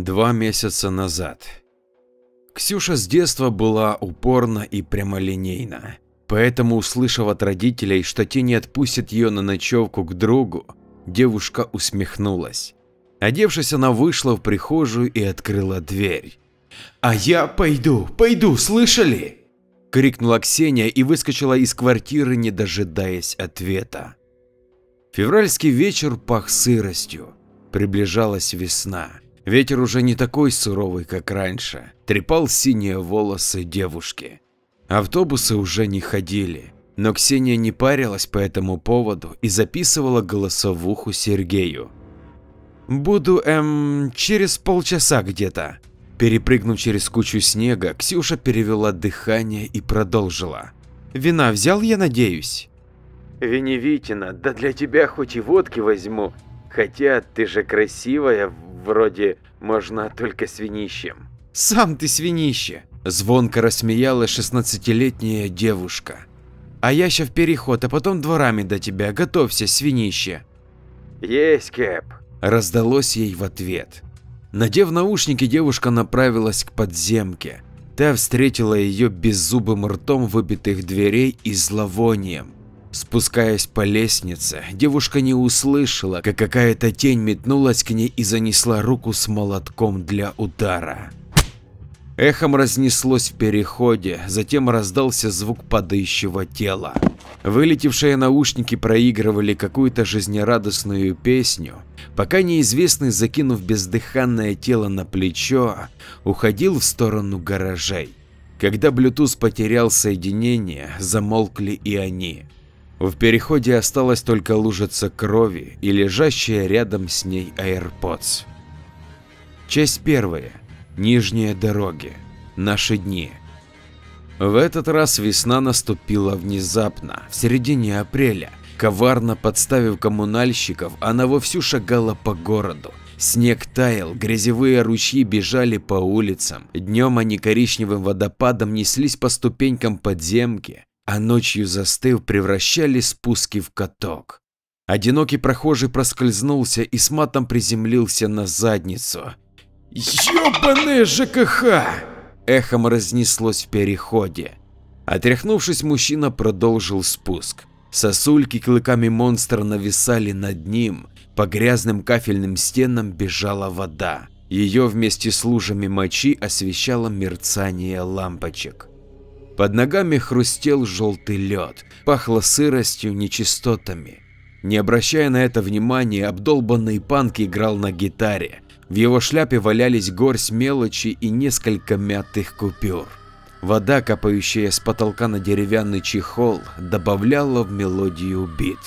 2 месяца назад. Ксюша с детства была упорна и прямолинейна, поэтому, услышав от родителей, что те не отпустят ее на ночевку к другу, девушка усмехнулась. Одевшись, она вышла в прихожую и открыла дверь. «А я пойду, слышали?» – крикнула Ксения и выскочила из квартиры, не дожидаясь ответа. Февральский вечер пах сыростью, приближалась весна. Ветер уже не такой суровый, как раньше, трепал синие волосы девушки. Автобусы уже не ходили, но Ксения не парилась по этому поводу и записывала голосовуху Сергею. «Буду, через полчаса где-то». Перепрыгнув через кучу снега, Ксюша перевела дыхание и продолжила. «Вина взял, я надеюсь?» «Веневитина, да для тебя хоть и водки возьму, хотя ты же красивая, вроде можно только с винищем». «Сам ты свинище!» – звонко рассмеялась 16-летняя девушка. «А я ща в переход, а потом дворами до тебя, готовься, свинище!» «Есть, Кэп!» – раздалось ей в ответ. Надев наушники, девушка направилась к подземке. Та встретила ее беззубым ртом выбитых дверей и зловонием. Спускаясь по лестнице, девушка не услышала, как какая-то тень метнулась к ней и занесла руку с молотком для удара. Эхом разнеслось в переходе, затем раздался звук падающего тела. Вылетевшие наушники проигрывали какую-то жизнерадостную песню, пока неизвестный, закинув бездыханное тело на плечо, уходил в сторону гаражей. Когда Bluetooth потерял соединение, замолкли и они. В переходе осталась только лужица крови и лежащая рядом с ней AirPods. Часть первая. Нижние дороги. Наши дни. В этот раз весна наступила внезапно, в середине апреля. Коварно подставив коммунальщиков, она вовсю шагала по городу. Снег таял, грязевые ручьи бежали по улицам. Днем они коричневым водопадом неслись по ступенькам подземки, а ночью, застыв, превращали спуски в каток. Одинокий прохожий проскользнулся и с матом приземлился на задницу. «Ёбаное ЖКХ!» эхом разнеслось в переходе. Отряхнувшись, мужчина продолжил спуск. Сосульки клыками монстра нависали над ним, по грязным кафельным стенам бежала вода. Ее вместе с лужами мочи освещало мерцание лампочек. Под ногами хрустел желтый лед, пахло сыростью, нечистотами. Не обращая на это внимания, обдолбанный панк играл на гитаре. В его шляпе валялись горсть мелочи и несколько мятых купюр. Вода, капающая с потолка на деревянный чехол, добавляла в мелодию бит.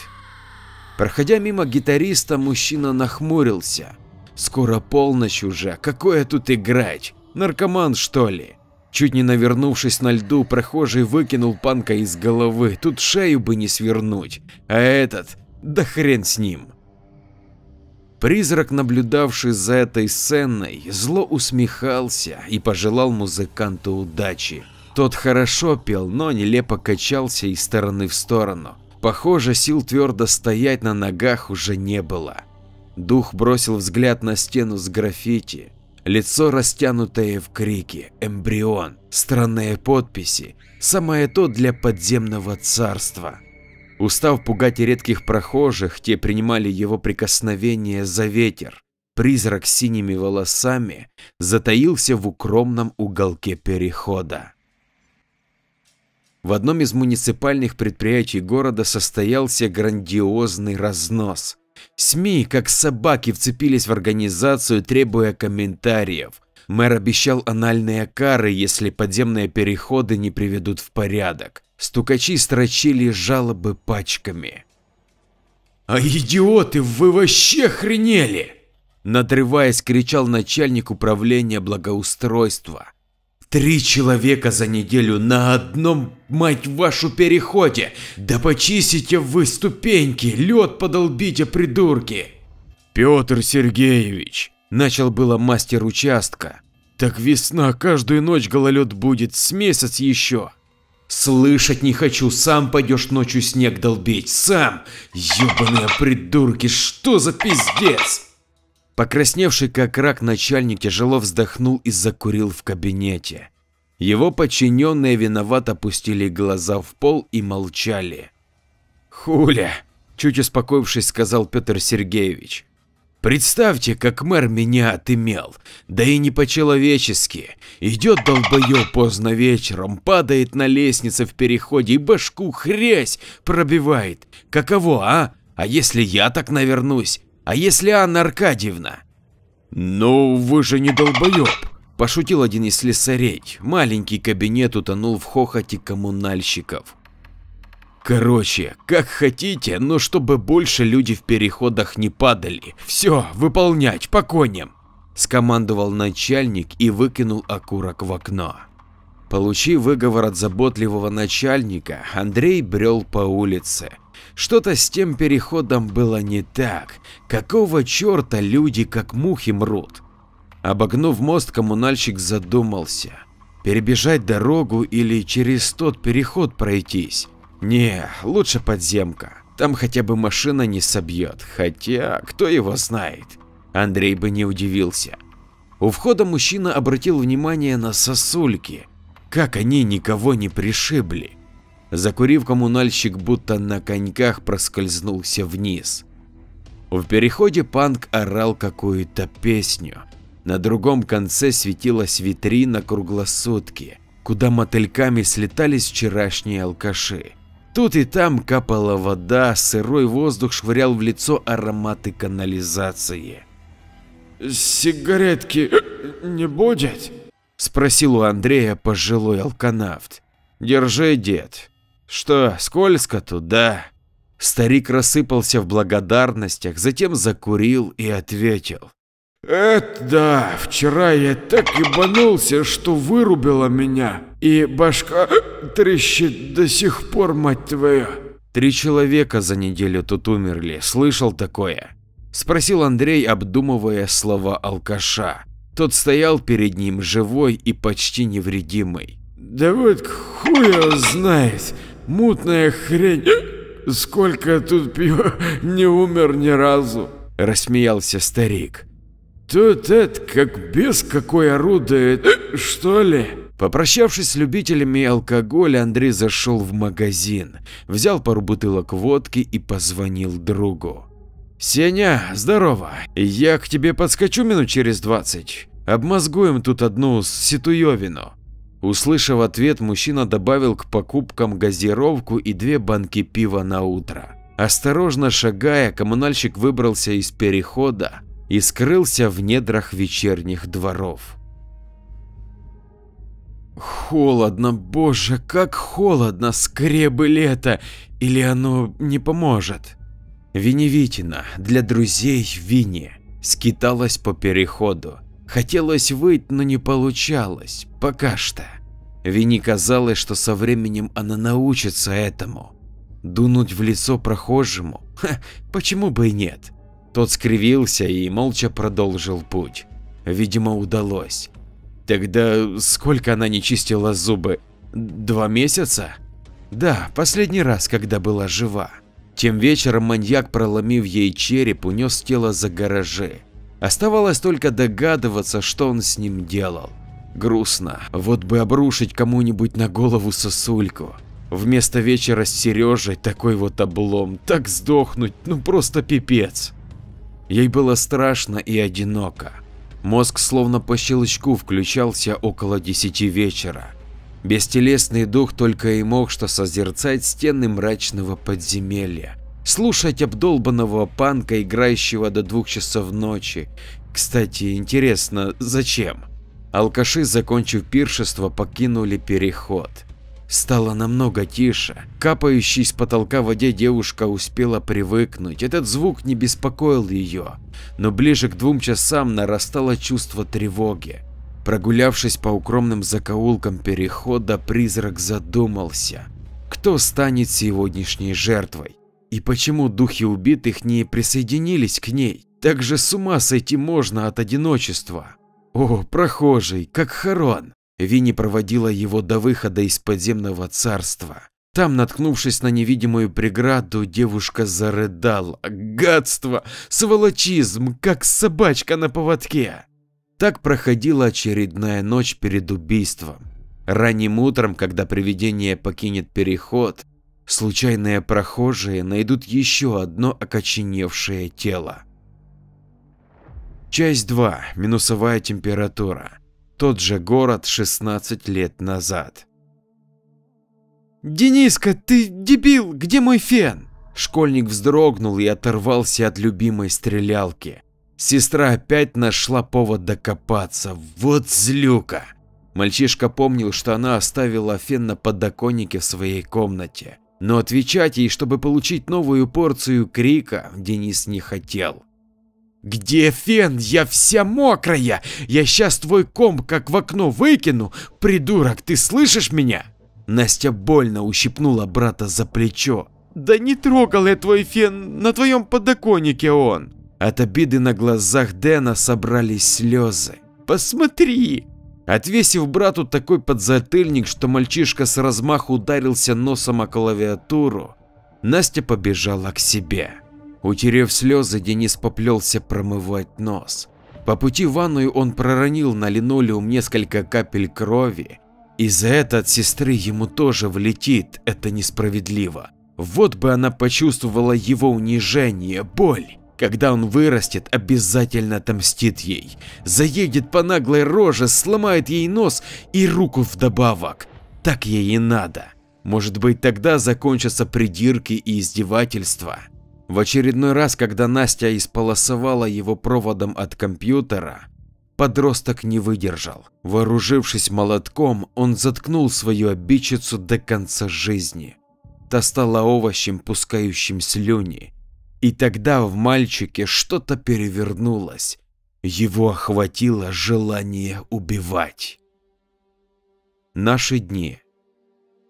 Проходя мимо гитариста, мужчина нахмурился. Скоро полночь уже, какое тут играть? Наркоман, что ли? Чуть не навернувшись на льду, прохожий выкинул панка из головы, тут шею бы не свернуть, а этот, да хрен с ним. Призрак, наблюдавший за этой сценой, зло усмехался и пожелал музыканту удачи. Тот хорошо пел, но нелепо качался из стороны в сторону. Похоже, сил твердо стоять на ногах уже не было. Дух бросил взгляд на стену с граффити. Лицо, растянутое в крике, эмбрион, странные подписи, самое то для подземного царства. Устав пугать редких прохожих, те принимали его прикосновение за ветер. Призрак с синими волосами затаился в укромном уголке перехода. В одном из муниципальных предприятий города состоялся грандиозный разнос. СМИ, как собаки, вцепились в организацию, требуя комментариев. Мэр обещал анальные кары, если подземные переходы не приведут в порядок. Стукачи строчили жалобы пачками. «А идиоты, вы вообще охренели!» Надрываясь, кричал начальник управления благоустройства. 3 человека за неделю на одном, мать вашу, переходе! Да почистите вы ступеньки, лед подолбите, придурки! Петр Сергеевич, начал было мастер участка. Так весна, каждую ночь гололед будет, с месяц еще. Слышать не хочу, сам пойдешь ночью снег долбить, сам! Ёбаные придурки, что за пиздец! Покрасневший как рак начальник тяжело вздохнул и закурил в кабинете. Его подчиненные виновато опустили глаза в пол и молчали. «Хуля!» – чуть успокоившись, сказал Петр Сергеевич. «Представьте, как мэр меня отымел, да и не по-человечески. Идет долбоёб поздно вечером, падает на лестнице в переходе и башку хрясь пробивает. Каково, а? А если я так навернусь? А если Анна Аркадьевна?» «Ну, вы же не долбоёб», – пошутил один из слесарей. Маленький кабинет утонул в хохоте коммунальщиков. «Короче, как хотите, но чтобы больше люди в переходах не падали. Все, выполнять, по коням!» – скомандовал начальник и выкинул окурок в окно. Получив выговор от заботливого начальника, Андрей брел по улице. Что-то с тем переходом было не так. Какого черта люди как мухи мрут? Обогнув мост, коммунальщик задумался. Перебежать дорогу или через тот переход пройтись? Не, лучше подземка. Там хотя бы машина не собьет. Хотя, кто его знает? Андрей бы не удивился. У входа мужчина обратил внимание на сосульки. Как они никого не пришибли. Закурив, коммунальщик будто на коньках проскользнулся вниз. В переходе панк орал какую-то песню. На другом конце светилась витрина круглосутки, куда мотыльками слетались вчерашние алкаши. Тут и там капала вода, сырой воздух швырял в лицо ароматы канализации. «Сигаретки не будет?» – спросил у Андрея пожилой алканавт. «Держи, дед. Что, скользко тут, да?» Старик рассыпался в благодарностях, затем закурил и ответил. «Это да, вчера я так ебанулся, что вырубило меня, и башка трещит до сих пор, мать твою». 3 человека за неделю тут умерли, слышал такое? Спросил Андрей, обдумывая слова алкаша. Тот стоял перед ним живой и почти невредимый. «Да вот хуй его знает, мутная хрень, сколько тут пью, не умер ни разу», – рассмеялся старик. «Тут это как бес какой орудует, что ли?» Попрощавшись с любителями алкоголя, Андрей зашел в магазин, взял пару бутылок водки и позвонил другу. «Сеня, здорово, я к тебе подскочу минут через 20, обмозгуем тут одну ситуевину». Услышав ответ, мужчина добавил к покупкам газировку и 2 банки пива на утро. Осторожно шагая, коммунальщик выбрался из перехода и скрылся в недрах вечерних дворов. Холодно, боже, как холодно, скорее бы лето, или оно не поможет. Веневитина, для друзей Вини, скиталась по переходу. Хотелось выйти, но не получалось, пока что. Вини казалось, что со временем она научится этому. Дунуть в лицо прохожему? Ха, почему бы и нет? Тот скривился и молча продолжил путь. Видимо, удалось. Тогда сколько она не чистила зубы? 2 месяца? Да, последний раз, когда была жива. Тем вечером маньяк, проломив ей череп, унес тело за гаражи. Оставалось только догадываться, что он с ним делал. Грустно, вот бы обрушить кому-нибудь на голову сосульку. Вместо вечера с Сережей такой вот облом, так сдохнуть, ну просто пипец. Ей было страшно и одиноко. Мозг словно по щелчку включался около 10 вечера. Бестелесный дух только и мог что созерцать стены мрачного подземелья, слушать обдолбанного панка, играющего до 2 часов ночи. Кстати, интересно, зачем? Алкаши, закончив пиршество, покинули переход. Стало намного тише. Капающей с потолка воде девушка успела привыкнуть, этот звук не беспокоил ее, но ближе к 2 часам нарастало чувство тревоги. Прогулявшись по укромным закоулкам перехода, призрак задумался, кто станет сегодняшней жертвой и почему духи убитых не присоединились к ней. Так же с ума сойти можно от одиночества. О, прохожий, как Харон! Винни проводила его до выхода из подземного царства. Там, наткнувшись на невидимую преграду, девушка зарыдала. Гадство! Сволочизм! Как собачка на поводке! Так проходила очередная ночь перед убийством. Ранним утром, когда привидение покинет переход, случайные прохожие найдут еще одно окоченевшее тело. Часть 2. Минусовая температура. Тот же город 16 лет назад. «Дениска, ты дебил! Где мой фен?» Школьник вздрогнул и оторвался от любимой стрелялки. Сестра опять нашла повод докопаться. Вот злюка! Мальчишка помнил, что она оставила фен на подоконнике в своей комнате. Но отвечать ей, чтобы получить новую порцию крика, Денис не хотел. «Где фен? Я вся мокрая! Я сейчас твой комп как в окно выкину! Придурок, ты слышишь меня?» Настя больно ущипнула брата за плечо. «Да не трогал я твой фен, на твоем подоконнике он!» От обиды на глазах Дэна собрались слезы. «Посмотри!» Отвесив брату такой подзатыльник, что мальчишка с размаху ударился носом о клавиатуру, Настя побежала к себе. Утерев слезы, Денис поплелся промывать нос. По пути в ванную он проронил на линолеум несколько капель крови. И за это от сестры ему тоже влетит, это несправедливо. Вот бы она почувствовала его унижение, боль. Когда он вырастет, обязательно отомстит ей. Заедет по наглой роже, сломает ей нос и руку вдобавок. Так ей и надо. Может быть, тогда закончатся придирки и издевательства. В очередной раз, когда Настя исполосовала его проводом от компьютера, подросток не выдержал. Вооружившись молотком, он заткнул свою обидчицу до конца жизни. Та стала овощем, пускающим слюни. И тогда в мальчике что-то перевернулось. Его охватило желание убивать. Наши дни.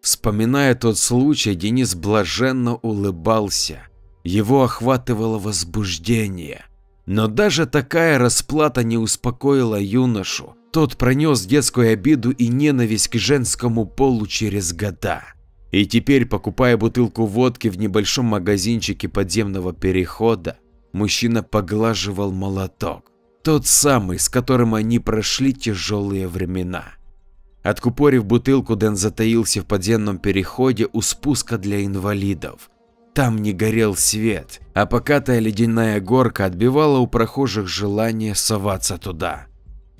Вспоминая тот случай, Денис блаженно улыбался. Его охватывало возбуждение. Но даже такая расплата не успокоила юношу. Тот пронес детскую обиду и ненависть к женскому полу через года. И теперь, покупая бутылку водки в небольшом магазинчике подземного перехода, мужчина поглаживал молоток. Тот самый, с которым они прошли тяжелые времена. Откупорив бутылку, Дэн затаился в подземном переходе у спуска для инвалидов. Там не горел свет, а покатая ледяная горка отбивала у прохожих желание соваться туда.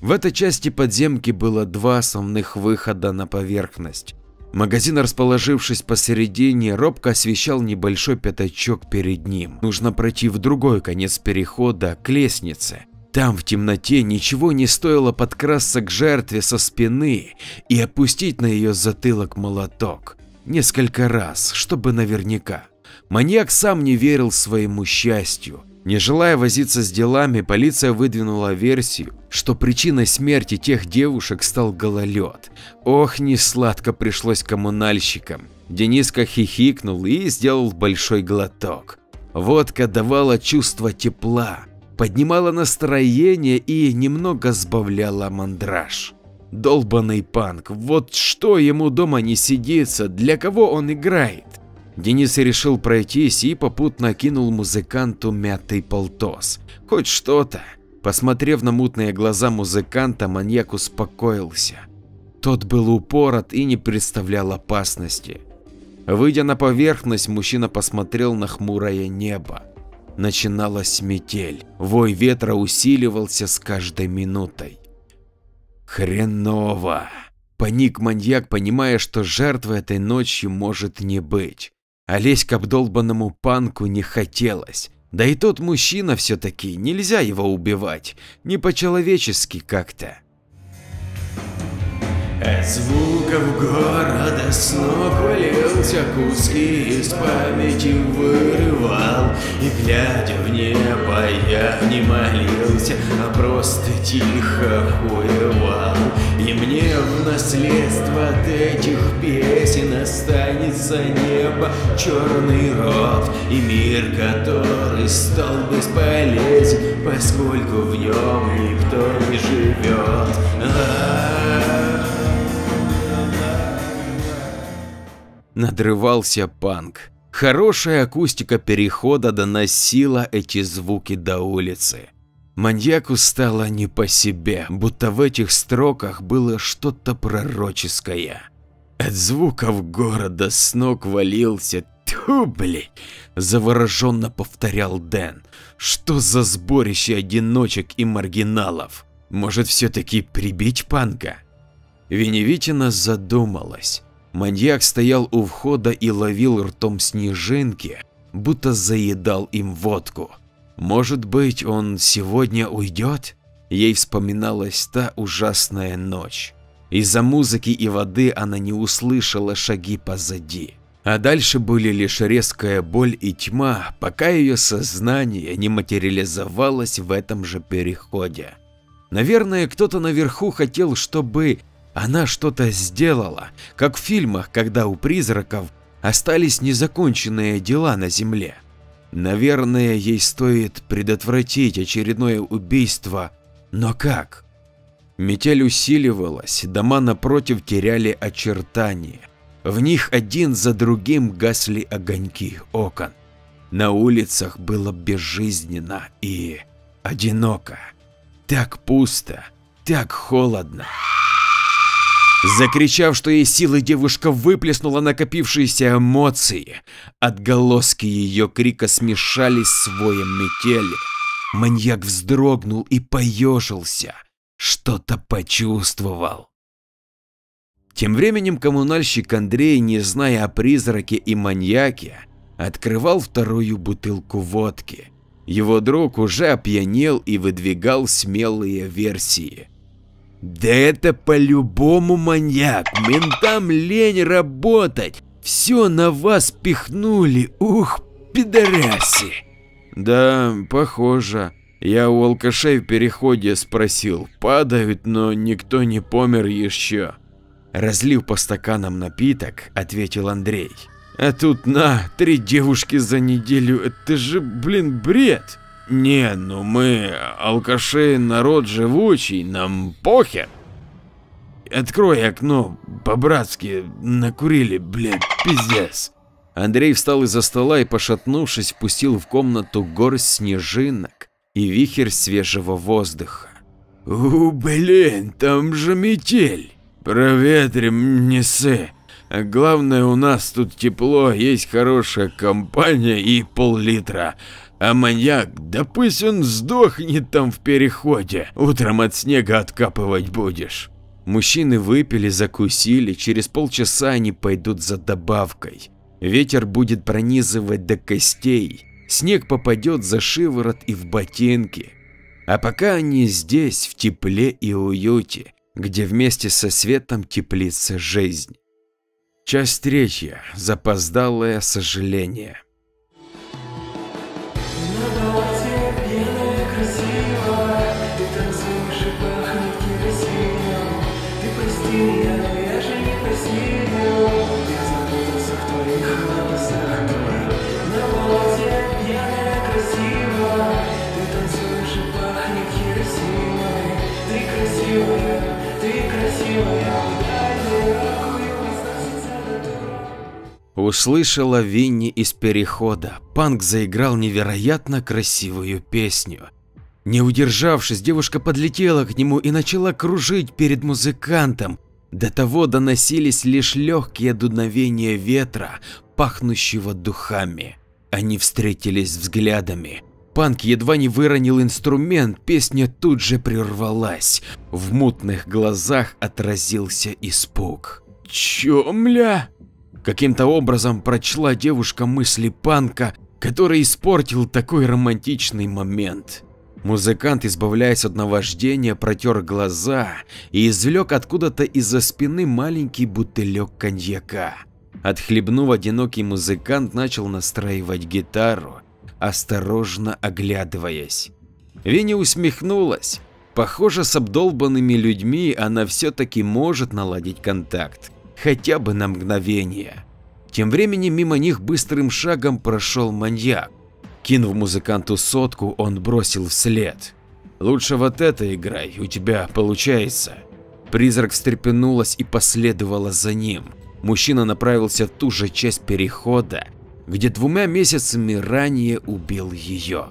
В этой части подземки было два основных выхода на поверхность. Магазин, расположившись посередине, робко освещал небольшой пятачок перед ним. Нужно пройти в другой конец перехода, к лестнице. Там в темноте ничего не стоило подкрасться к жертве со спины и опустить на ее затылок молоток. Несколько раз, чтобы наверняка. Маньяк сам не верил своему счастью. Не желая возиться с делами, полиция выдвинула версию, что причиной смерти тех девушек стал гололед. Ох, несладко пришлось коммунальщикам. Дениска хихикнул и сделал большой глоток. Водка давала чувство тепла, поднимала настроение и немного сбавляла мандраж. Долбаный панк, вот что ему дома не сидится, для кого он играет? Денис решил пройтись и попутно кинул музыканту мятый полтос. Хоть что-то. Посмотрев на мутные глаза музыканта, маньяк успокоился. Тот был упорот и не представлял опасности. Выйдя на поверхность, мужчина посмотрел на хмурое небо. Начиналась метель. Вой ветра усиливался с каждой минутой. Хреново. Паник маньяк, понимая, что жертвы этой ночью может не быть. А лезть к обдолбанному панку не хотелось. Да и тот мужчина все-таки, нельзя его убивать. Не по-человечески как-то. От звуков города с ног валился, куски из памяти вырывал. И глядя в небо, я не молился, а просто тихо хуевал. И мне в наследство от этих песен останется небо, черный рот и мир, который стал бесполезен, поскольку в нем никто не живет. надрывался Панк. Хорошая акустика перехода доносила эти звуки до улицы. Маньяку стало не по себе, будто в этих строках было что-то пророческое. От звуков города с ног валился. Тьфу, блядь, завороженно повторял Дэн. Что за сборище одиночек и маргиналов? Может, все-таки прибить Панка? Веневитина задумалась. Маньяк стоял у входа и ловил ртом снежинки, будто заедал им водку. Может быть, он сегодня уйдет? Ей вспоминалась та ужасная ночь. Из-за музыки и воды она не услышала шаги позади. А дальше были лишь резкая боль и тьма, пока ее сознание не материализовалось в этом же переходе. Наверное, кто-то наверху хотел, чтобы она что-то сделала, как в фильмах, когда у призраков остались незаконченные дела на земле. Наверное, ей стоит предотвратить очередное убийство, но как? Метель усиливалась, дома напротив теряли очертания. В них один за другим гасли огоньки окон. На улицах было безжизненно и одиноко. Так пусто, так холодно. Закричав, что есть силы, девушка выплеснула накопившиеся эмоции. Отголоски ее крика смешались с воем метели. Маньяк вздрогнул и поежился. Что-то почувствовал. Тем временем коммунальщик Андрей, не зная о призраке и маньяке, открывал вторую бутылку водки. Его друг уже опьянел и выдвигал смелые версии. Да это по-любому маньяк, ментам лень работать, все на вас пихнули, ух, пидорасы. Да, похоже. Я у алкашей в переходе спросил, падают, но никто не помер еще. Разлив по стаканам напиток, ответил Андрей. А тут на, 3 девушки за неделю, это же, блин, бред. Не, ну мы, алкаши, народ живучий, нам похер. Открой окно, по-братски, накурили, блядь, пиздец. Андрей встал из-за стола и, пошатнувшись, впустил в комнату горсть снежинок и вихрь свежего воздуха. Блин, там же метель. Проветрим, не ссы. А главное, у нас тут тепло, есть хорошая компания и пол-литра. А маньяк, да пусть он сдохнет там в переходе, утром от снега откапывать будешь. Мужчины выпили, закусили, через полчаса они пойдут за добавкой. Ветер будет пронизывать до костей, снег попадет за шиворот и в ботинки. А пока они здесь, в тепле и уюте, где вместе со светом теплится жизнь. Часть 3. Запоздалое сожаление. Услышала Винни из перехода. Панк заиграл невероятно красивую песню. Не удержавшись, девушка подлетела к нему и начала кружить перед музыкантом. До того доносились лишь легкие дуновения ветра, пахнущего духами. Они встретились взглядами. Панк едва не выронил инструмент, песня тут же прервалась. В мутных глазах отразился испуг. Чё, мля? Каким-то образом прочла девушка мысли Панка, который испортил такой романтичный момент. Музыкант, избавляясь от наваждения, протер глаза и извлек откуда-то из-за спины маленький бутылек коньяка. Отхлебнув, одинокий музыкант начал настраивать гитару, осторожно оглядываясь. Винни усмехнулась. Похоже, с обдолбанными людьми она все-таки может наладить контакт. Хотя бы на мгновение. Тем временем мимо них быстрым шагом прошел маньяк. Кинув музыканту сотку, он бросил вслед. «Лучше вот это играй, у тебя получается». Призрак встрепенулась и последовала за ним. Мужчина направился в ту же часть перехода, где 2 месяцами ранее убил ее.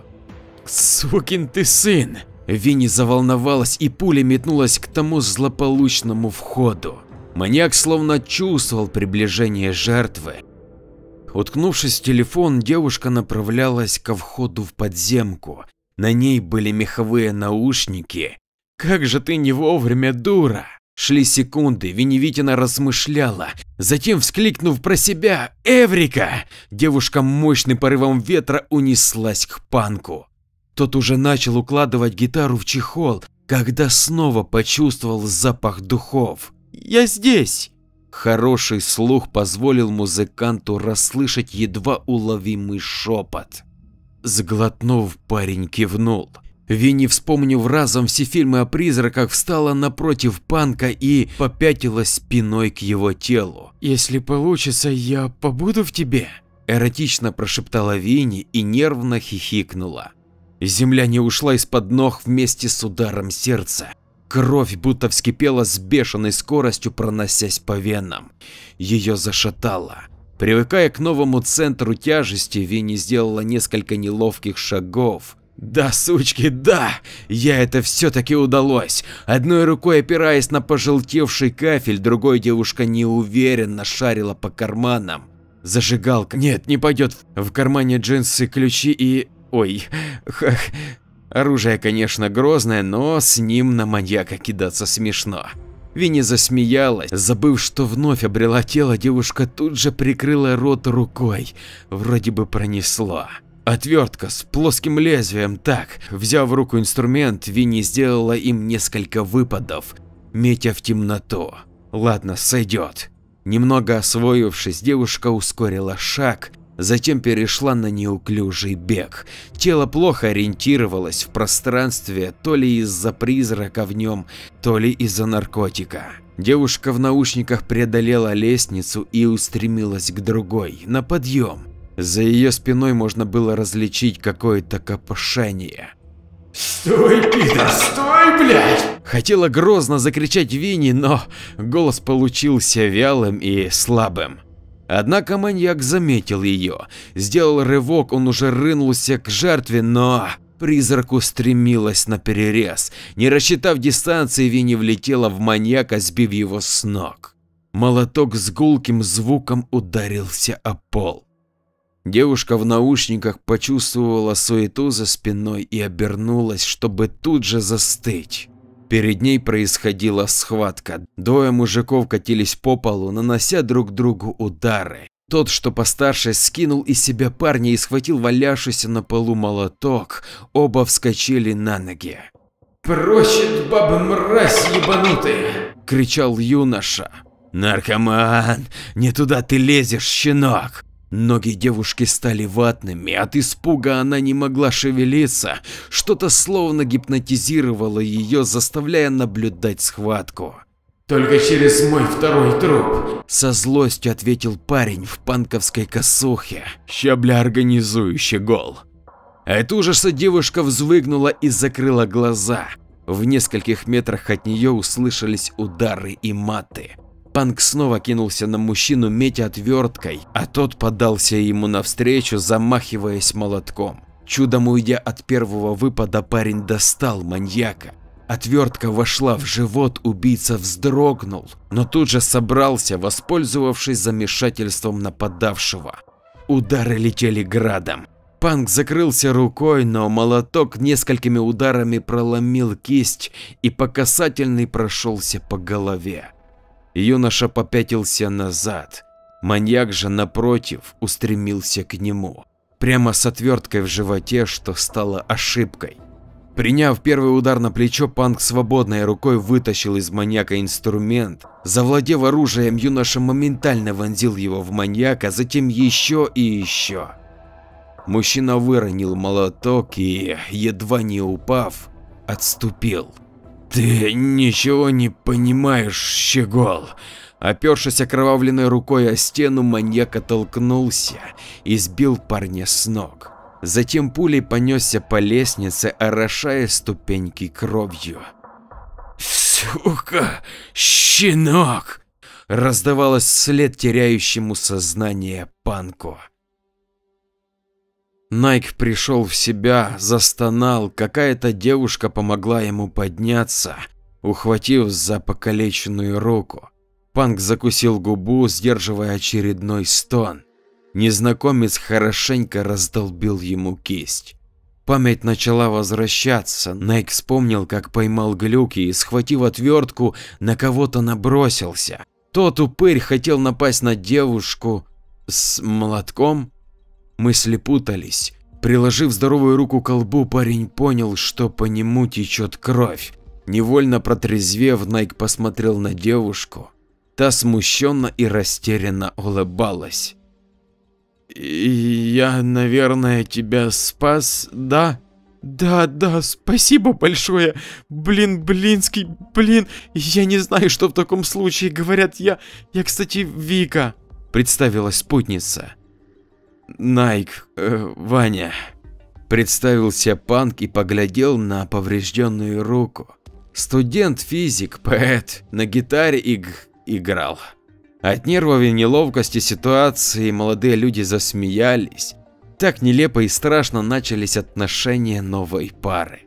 «Сукин ты сын!» Винни заволновалась и пуля метнулась к тому злополучному входу. Маньяк словно чувствовал приближение жертвы. Уткнувшись в телефон, девушка направлялась ко входу в подземку. На ней были меховые наушники. «Как же ты не вовремя, дура!» Шли секунды, Веневитина размышляла, затем, вскликнув про себя «Эврика!», девушка мощным порывом ветра унеслась к Панку. Тот уже начал укладывать гитару в чехол, когда снова почувствовал запах духов. «Я здесь!» Хороший слух позволил музыканту расслышать едва уловимый шепот. Сглотнув, парень кивнул. Винни, вспомнив разом все фильмы о призраках, встала напротив Панка и попятилась спиной к его телу. «Если получится, я побуду в тебе», – эротично прошептала Винни и нервно хихикнула. Земля не ушла из-под ног вместе с ударом сердца. Кровь будто вскипела с бешеной скоростью, проносясь по венам. Ее зашатало. Привыкая к новому центру тяжести, Винни сделала несколько неловких шагов. Да, сучки, да! Я это все-таки удалось. Одной рукой опираясь на пожелтевший кафель, другой девушка неуверенно шарила по карманам. Зажигалка. Нет, не пойдет. В кармане джинсы, ключи и… Ой, оружие, конечно, грозное, но с ним на маньяка кидаться смешно. Винни засмеялась, забыв, что вновь обрела тело, девушка тут же прикрыла рот рукой, вроде бы пронесло. Отвертка с плоским лезвием. Так, взяв в руку инструмент, Винни сделала им несколько выпадов, метя в темноту. Ладно, сойдет. Немного освоившись, девушка ускорила шаг, затем перешла на неуклюжий бег. Тело плохо ориентировалось в пространстве, то ли из-за призрака в нем, то ли из-за наркотика. Девушка в наушниках преодолела лестницу и устремилась к другой, на подъем. За ее спиной можно было различить какое-то копошение. «Стой, пидор, стой, блядь!» Хотела грозно закричать Винни, но голос получился вялым и слабым. Однако маньяк заметил ее. Сделал рывок, он уже рынулся к жертве, но призрак устремилась наперерез. Не рассчитав дистанции, Винни влетела в маньяка, сбив его с ног. Молоток с гулким звуком ударился о пол. Девушка в наушниках почувствовала суету за спиной и обернулась, чтобы тут же застыть. Перед ней происходила схватка. Двое мужиков катились по полу, нанося друг другу удары. Тот, что постарше, скинул из себя парня и схватил валявшийся на полу молоток. Оба вскочили на ноги. «Прочь от бабы, мразь ебанутая!» – кричал юноша. «Наркоман, не туда ты лезешь, щенок!» Ноги девушки стали ватными, от испуга она не могла шевелиться, что-то словно гипнотизировало ее, заставляя наблюдать схватку. «Только через мой второй труп», – со злостью ответил парень в панковской косухе, щабля организующий гол. От ужаса девушка взвыгнула и закрыла глаза. В нескольких метрах от нее услышались удары и маты. Панк снова кинулся на мужчину, метя отверткой, а тот подался ему навстречу, замахиваясь молотком. Чудом уйдя от первого выпада, парень достал маньяка. Отвертка вошла в живот, убийца вздрогнул, но тут же собрался, воспользовавшись замешательством нападавшего. Удары летели градом. Панк закрылся рукой, но молоток несколькими ударами проломил кисть и по касательной прошелся по голове. Юноша попятился назад, маньяк же напротив устремился к нему, прямо с отверткой в животе, что стало ошибкой. Приняв первый удар на плечо, Панк свободной рукой вытащил из маньяка инструмент. Завладев оружием, юноша моментально вонзил его в маньяка, затем еще и еще. Мужчина выронил молоток и, едва не упав, отступил. «Ты ничего не понимаешь, щегол!» Опершись окровавленной рукой о стену, маньяк оттолкнулся и сбил парня с ног. Затем пулей понесся по лестнице, орошая ступеньки кровью. «Сука! Щенок!» раздавалось вслед теряющему сознание панку. Найк пришел в себя, застонал, какая-то девушка помогла ему подняться, ухватив за покалеченную руку. Панк закусил губу, сдерживая очередной стон. Незнакомец хорошенько раздолбил ему кисть. Память начала возвращаться. Найк вспомнил, как поймал глюки и, схватив отвертку, на кого-то набросился. Тот упырь хотел напасть на девушку с молотком. Мысли путались. Приложив здоровую руку к колбу, парень понял, что по нему течет кровь. Невольно протрезвев, Найк посмотрел на девушку. Та смущенно и растерянно улыбалась. «Я, наверное, тебя спас, да?» Да, спасибо большое. Блин, я не знаю, что в таком случае говорят. Я, кстати, Вика», — представилась спутница. «Найк, Ваня», — представился Панк и поглядел на поврежденную руку. Студент-физик, поэт, на гитаре играл. От нервов и неловкости ситуации молодые люди засмеялись. Так нелепо и страшно начались отношения новой пары.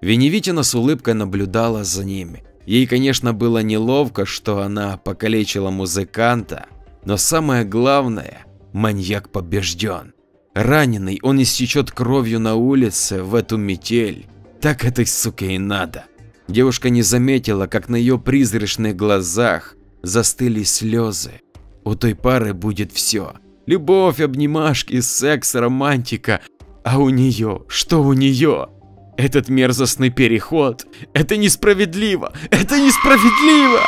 Веневитина с улыбкой наблюдала за ними. Ей, конечно, было неловко, что она покалечила музыканта, но самое главное, маньяк побежден. Раненый, он истечет кровью на улице в эту метель. Так этой суке и надо. Девушка не заметила, как на ее призрачных глазах застыли слезы. У той пары будет все. Любовь, обнимашки, секс, романтика. А у нее, что у нее? Этот мерзостный переход. Это несправедливо! Это несправедливо!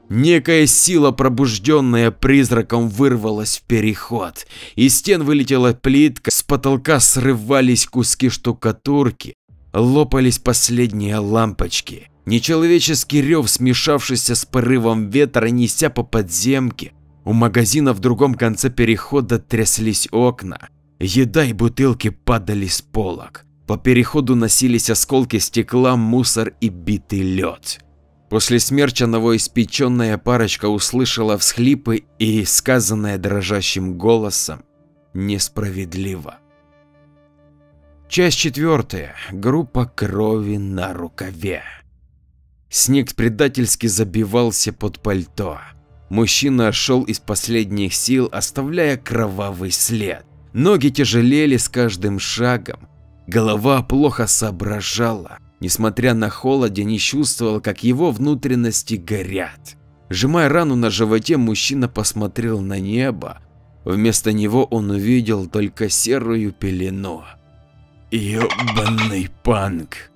Некая сила, пробужденная призраком, вырвалась в переход. Из стен вылетела плитка, с потолка срывались куски штукатурки, лопались последние лампочки. Нечеловеческий рев, смешавшийся с порывом ветра, неся по подземке. У магазина в другом конце перехода тряслись окна. Еда и бутылки падали с полок. По переходу носились осколки стекла, мусор и битый лед. После смерча новоиспеченная парочка услышала всхлипы и сказанное дрожащим голосом: «Несправедливо». Часть 4. Группа крови на рукаве. Снег предательски забивался под пальто. Мужчина шел из последних сил, оставляя кровавый след. Ноги тяжелели с каждым шагом. Голова плохо соображала. Несмотря на холод, не чувствовал, как его внутренности горят. Сжимая рану на животе, мужчина посмотрел на небо. Вместо него он увидел только серую пелену. Ёбаный Панк.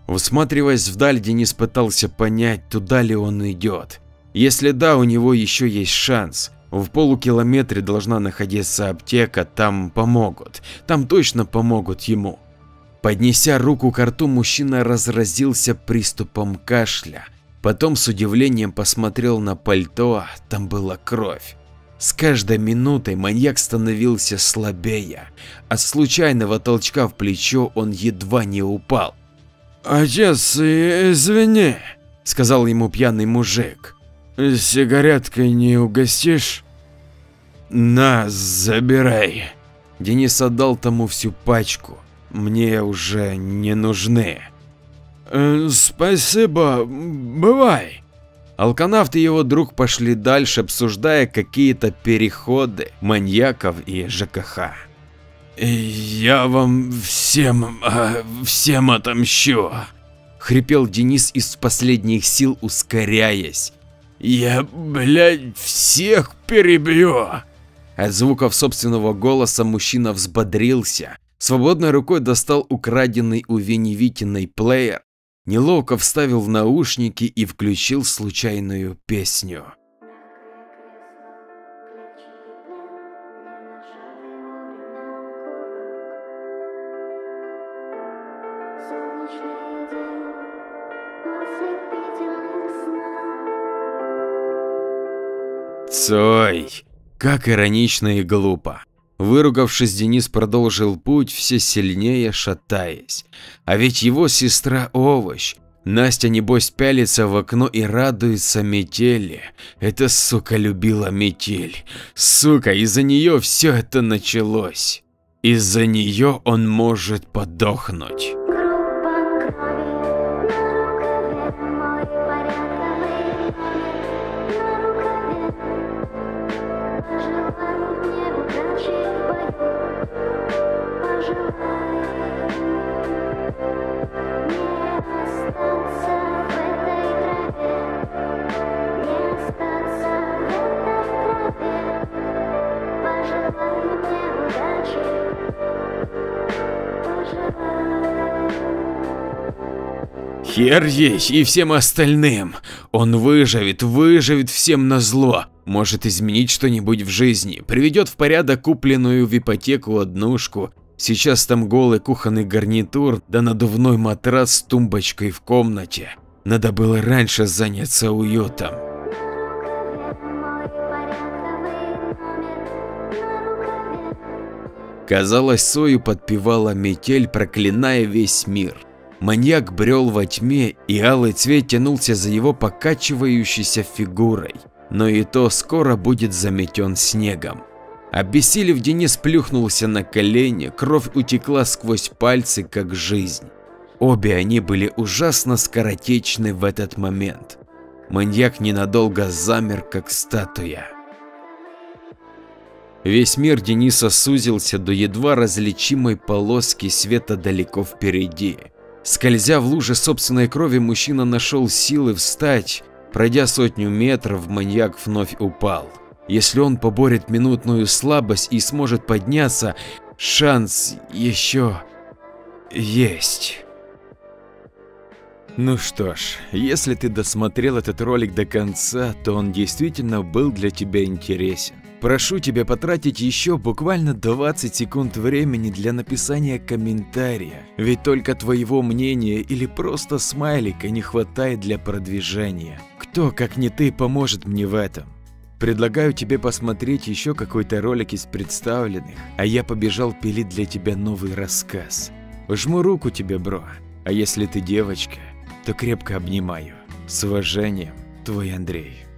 Всматриваясь вдаль, Денис пытался понять, туда ли он идет. Если да, у него еще есть шанс. В полукилометре должна находиться аптека, там помогут. Там точно помогут ему. Поднеся руку к рту, мужчина разразился приступом кашля. Потом с удивлением посмотрел на пальто, там была кровь. С каждой минутой маньяк становился слабее. От случайного толчка в плечо он едва не упал. «Отец, извини», — сказал ему пьяный мужик. «Сигареткой не угостишь?» «На, забирай». Денис отдал тому всю пачку. Мне уже не нужны. «Спасибо, бывай». Алканавт и его друг пошли дальше, обсуждая какие-то переходы маньяков и ЖКХ. «Я вам всем отомщу», — хрипел Денис из последних сил, ускоряясь. «Я, блядь, всех перебью». От звуков собственного голоса мужчина взбодрился. Свободной рукой достал украденный у Веневитиной плеер, неловко вставил в наушники и включил случайную песню. Цой, как иронично и глупо. Выругавшись, Денис продолжил путь, все сильнее шатаясь. А ведь его сестра овощ. Настя небось пялится в окно и радуется метели. Эта сука любила метель. Сука, из-за нее все это началось. Из-за нее он может подохнуть. Хер есть и всем остальным. Он выживет всем назло. Может изменить что-нибудь в жизни, приведет в порядок купленную в ипотеку однушку. Сейчас там голый кухонный гарнитур да надувной матрас с тумбочкой в комнате. Надо было раньше заняться уютом. Казалось, Сою подпевала метель, проклиная весь мир. Маньяк брел во тьме, и алый цвет тянулся за его покачивающейся фигурой. Но и то скоро будет заметен снегом. Обессилев, Денис плюхнулся на колени, кровь утекла сквозь пальцы, как жизнь. Обе они были ужасно скоротечны в этот момент. Маньяк ненадолго замер, как статуя. Весь мир Дениса сузился до едва различимой полоски света далеко впереди. Скользя в луже собственной крови, мужчина нашел силы встать. Пройдя 100 метров, маньяк вновь упал. Если он поборет минутную слабость и сможет подняться, шанс еще есть. Ну что ж, если ты досмотрел этот ролик до конца, то он действительно был для тебя интересен. Прошу тебя потратить еще буквально 20 секунд времени для написания комментария, ведь только твоего мнения или просто смайлика не хватает для продвижения. Кто, как не ты, поможет мне в этом? Предлагаю тебе посмотреть еще какой-то ролик из представленных, а я побежал пилить для тебя новый рассказ. Жму руку тебе, бро, а если ты девочка, то крепко обнимаю. С уважением, твой Андрей.